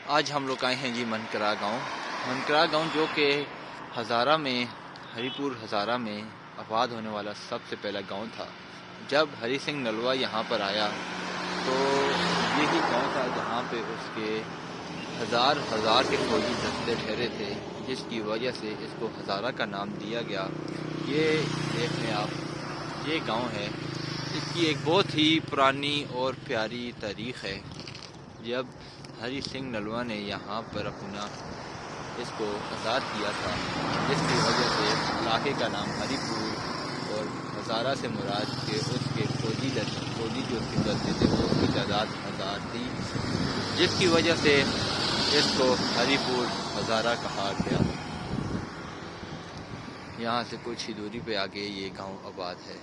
आज हम लोग आए हैं जी मनकरा गांव जो कि हज़ारा में हरीपुर हज़ारा में आबाद होने वाला सबसे पहला गांव था। जब हरी सिंह नलवा यहाँ पर आया तो यही गांव था जहाँ पे उसके हजार के फौजी दस्ते ठहरे थे, जिसकी वजह से इसको हज़ारा का नाम दिया गया। ये देखें आप, ये गांव है। इसकी एक बहुत ही पुरानी और प्यारी तारीख़ है। जब हरी सिंह नलवा ने यहाँ पर अपना इसको आज़ाद किया था, जिसकी वजह से इलाके का नाम हरीपुर और हज़ारा से मुराद के उसके फौजी जो दस्ते थे उसकी तादाद 1000 थी, जिसकी वजह से इसको हरीपुर हज़ारा कहा गया। यहाँ से कुछ ही दूरी पे आगे ये गांव आबाद है।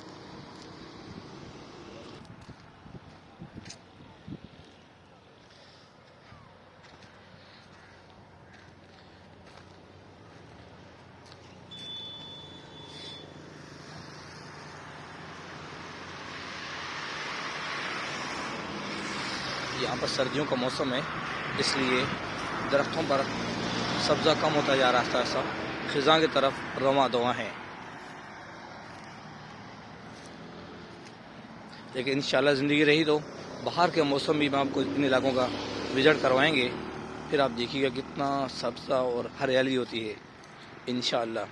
यहाँ पर सर्दियों का मौसम है, इसलिए दरख्तों पर सब्ज़ा कम होता जा रहा है। ऐसा ख़िज़ा की तरफ रवां दवा है, लेकिन इंशाल्लाह ज़िंदगी रही तो बाहर के मौसम भी में आपको इन इलाकों का विज़िट करवाएंगे। फिर आप देखिएगा कितना सब्ज़ा और हरियाली होती है इंशाल्लाह।